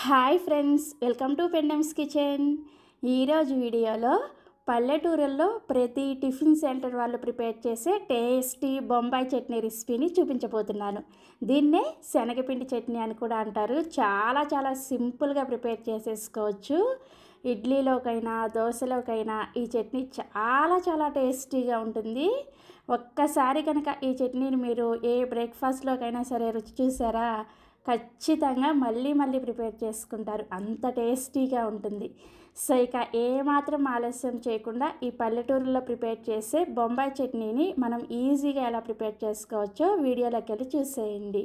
Hi friends, welcome to పెండమ్స్ kitchen. ఈరోజు వీడియోలో పల్లెటూరుల్లో ప్రతి టిఫిన్ సెంటర్ వాళ్ళు ప్రిపేర్ చేసే టేస్టీ బొంబాయి చట్నీ రెసిపీని చూపించబోతున్నాను. దీన్నే శనగపిండి చట్నీ అని కూడా అంటారు. చాలా సింపుల్గా ప్రిపేర్ చేసేసుకోవచ్చు. ఇడ్లీలోకైనా దోశలోకైనా ఈ చట్నీ చాలా టేస్టీగా ఉంటుంది. ఒక్కసారి కనుక ఈ చట్నీని మీరు ఏ బ్రేక్ఫాస్ట్లోకైనా సరే రుచి చూసారా, ఖచ్చితంగా మళ్ళీ ప్రిపేర్ చేసుకుంటారు. అంత టేస్టీగా ఉంటుంది. సో ఇక ఏమాత్రం ఆలస్యం చేయకుండా ఈ పల్లెటూరులో ప్రిపేర్ చేసే బొంబాయి చట్నీని మనం ఈజీగా ఎలా ప్రిపేర్ చేసుకోవచ్చో వీడియోలోకి వెళ్ళి చూసేయండి.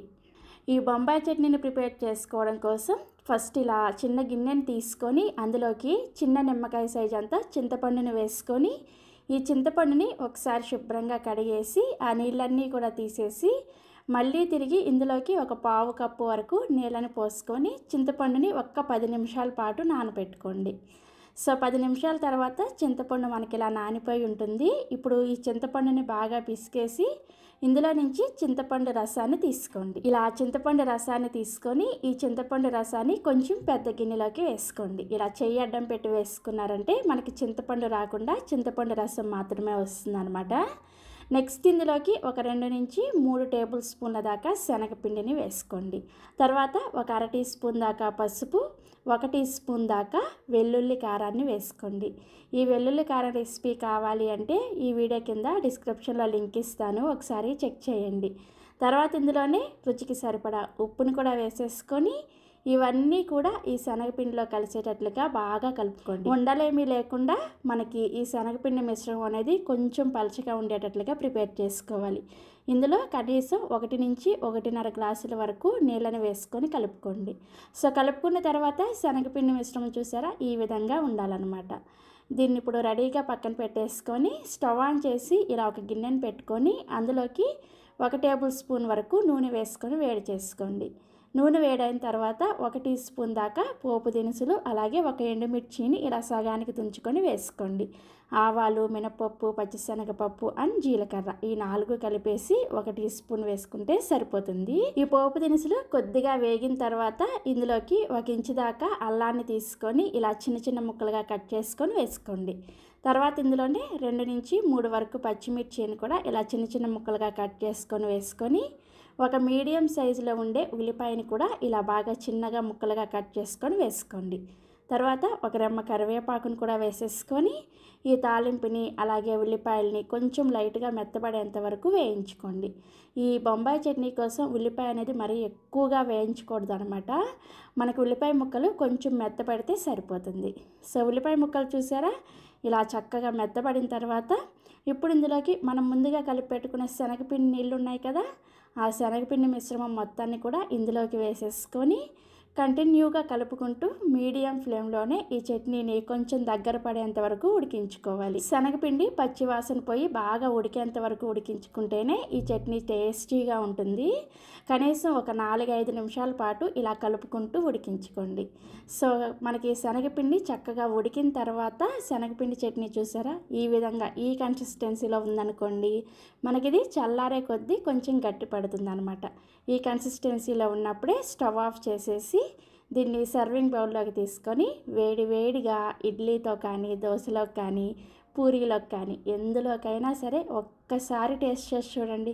ఈ బొంబాయి చట్నీని ప్రిపేర్ చేసుకోవడం కోసం ఫస్ట్ ఇలా చిన్న గిన్నెని తీసుకొని అందులోకి చిన్న నిమ్మకాయ సైజ్ అంతా చింతపండుని వేసుకొని ఈ చింతపండుని ఒకసారి శుభ్రంగా కడిగేసి ఆ నీళ్ళన్నీ కూడా తీసేసి మళ్ళీ తిరిగి ఇందులోకి ఒక పావు కప్పు వరకు నీళ్ళని పోసుకొని చింతపండుని ఒక్క 10 నిమిషాల పాటు నానబెట్టుకోండి. సో 10 నిమిషాల తర్వాత చింతపండు మనకి ఇలా నానిపోయి ఉంటుంది. ఇప్పుడు ఈ చింతపండుని బాగా పిసికేసి ఇందులో నుంచి చింతపండు రసాన్ని తీసుకోండి. ఇలా చింతపండు రసాన్ని తీసుకొని ఈ చింతపండు రసాన్ని కొంచెం పెద్ద గిన్నెలోకి వేసుకోండి. ఇలా చెయ్యి అడ్డం పెట్టి వేసుకున్నారంటే మనకి చింతపండు రాకుండా చింతపండు రసం మాత్రమే వస్తుందన్నమాట. నెక్స్ట్ ఇందులోకి ఒక 2 నుంచి 3 టేబుల్ స్పూన్ల దాకా శనగపిండిని వేసుకోండి. తర్వాత ఒక అర టీ స్పూన్ దాకా పసుపు, 1 టీ స్పూన్ దాకా వెల్లుల్లి కారాన్ని వేసుకోండి. ఈ వెల్లుల్లి కారం రెసిపీ కావాలి అంటే ఈ వీడియో కింద డిస్క్రిప్షన్లో లింక్ ఇస్తాను, ఒకసారి చెక్ చేయండి. తర్వాత ఇందులోనే రుచికి సరిపడా ఉప్పుని కూడా వేసేసుకొని ఇవన్నీ కూడా ఈ శనగపిండిలో కలిసేటట్లుగా బాగా కలుపుకోండి. ఉండలేమీ లేకుండా మనకి ఈ శనగపిండి మిశ్రమం అనేది కొంచెం పలచగా ఉండేటట్లుగా ప్రిపేర్ చేసుకోవాలి. ఇందులో కనీసం 1 నుంచి 1.5 గ్లాసుల వరకు నీళ్ళని వేసుకొని కలుపుకోండి. సో కలుపుకున్న తర్వాత శనగపిండి మిశ్రమం చూసారా, ఈ విధంగా ఉండాలన్నమాట. దీన్ని ఇప్పుడు రెడీగా పక్కన పెట్టేసుకొని స్టవ్ ఆన్ చేసి ఇలా ఒక గిన్నెని పెట్టుకొని అందులోకి 1 టేబుల్ స్పూన్ వరకు నూనె వేసుకొని వేడి చేసుకోండి. నూనె వేడైన తర్వాత 1 టీ స్పూన్ దాకా పోపు దినుసులు, అలాగే 1 ఎండుమిర్చిని ఇలా సగానికి తుంచుకొని వేసుకోండి. ఆవాలు, మినపప్పు, పచ్చిశనగపప్పు అండ్ జీలకర్ర ఈ 4 కలిపేసి 1 టీ స్పూన్ వేసుకుంటే సరిపోతుంది. ఈ పోపు దినుసులు కొద్దిగా వేగిన తర్వాత ఇందులోకి 1 ఇంచు దాకా అల్లాన్ని తీసుకొని ఇలా చిన్న ముక్కలుగా కట్ చేసుకొని వేసుకోండి. తర్వాత ఇందులోనే 2 నుంచి 3 వరకు పచ్చిమిర్చిని కూడా ఇలా చిన్న ముక్కలుగా కట్ చేసుకొని వేసుకొని ఒక మీడియం సైజులో ఉండే ఉల్లిపాయని కూడా ఇలా బాగా చిన్నగా ముక్కలుగా కట్ చేసుకొని వేసుకోండి. తర్వాత ఒక రెమ్మ కరివేపాకును కూడా వేసేసుకొని ఈ తాలింపుని అలాగే ఉల్లిపాయలని కొంచెం లైట్గా మెత్తబడేంత వరకు వేయించుకోండి. ఈ బొంబాయి చట్నీ కోసం ఉల్లిపాయ అనేది మరీ ఎక్కువగా వేయించకూడదు అనమాట. మనకు ఉల్లిపాయ ముక్కలు కొంచెం మెత్తపడితే సరిపోతుంది. సో ఉల్లిపాయ ముక్కలు చూసారా, ఇలా చక్కగా మెత్తబడిన తర్వాత ఇప్పుడు ఇందులోకి మనం ముందుగా కలిపి పెట్టుకున్న శనగపిండి నీళ్ళు ఉన్నాయి కదా, ఆ శనగపిండి మిశ్రమం మొత్తాన్ని కూడా ఇందులోకి వేసేసుకొని కంటిన్యూగా కలుపుకుంటూ మీడియం ఫ్లేమ్లోనే ఈ చట్నీని కొంచెం దగ్గర పడేంత వరకు ఉడికించుకోవాలి. శనగపిండి పచ్చివాసన పోయి బాగా ఉడికేంత వరకు ఉడికించుకుంటేనే ఈ చట్నీ టేస్టీగా ఉంటుంది. కనీసం ఒక 4-5 నిమిషాల పాటు ఇలా కలుపుకుంటూ ఉడికించుకోండి. సో మనకి శనగపిండి చక్కగా ఉడికిన తర్వాత శనగపిండి చట్నీ చూసారా, ఈ విధంగా ఈ కన్సిస్టెన్సీలో ఉందనుకోండి, మనకిది చల్లారే కొద్దీ కొంచెం గట్టి పడుతుంది అనమాట. ఈ కన్సిస్టెన్సీలో ఉన్నప్పుడే స్టవ్ ఆఫ్ చేసేసి దీన్ని సర్వింగ్ బౌల్లోకి తీసుకొని వేడిగా ఇడ్లీతో కానీ దోశలోకి కానీ పూరీలోకి కానీ ఎందులోకైనా సరే ఒక్కసారి టేస్ట్ చేసి చూడండి,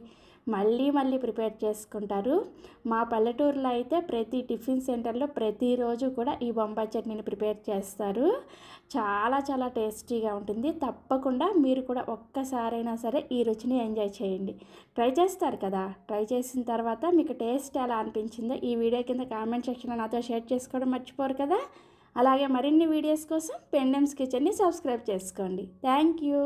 మళ్ళీ ప్రిపేర్ చేసుకుంటారు. మా పల్లెటూరులో అయితే ప్రతి టిఫిన్ సెంటర్లో ప్రతిరోజు కూడా ఈ బొంబాయి చట్నీని ప్రిపేర్ చేస్తారు. చాలా టేస్టీగా ఉంటుంది. తప్పకుండా మీరు కూడా ఒక్కసారైనా సరే ఈ రుచిని ఎంజాయ్ చేయండి. ట్రై చేస్తారు కదా, ట్రై చేసిన తర్వాత మీకు టేస్ట్ ఎలా అనిపించిందో ఈ వీడియో కింద కామెంట్ సెక్షన్లో నాతో షేర్ చేసుకోవడం మర్చిపోరు కదా. అలాగే మరిన్ని వీడియోస్ కోసం పెండమ్స్ కిచెన్ని సబ్స్క్రైబ్ చేసుకోండి. Thank you.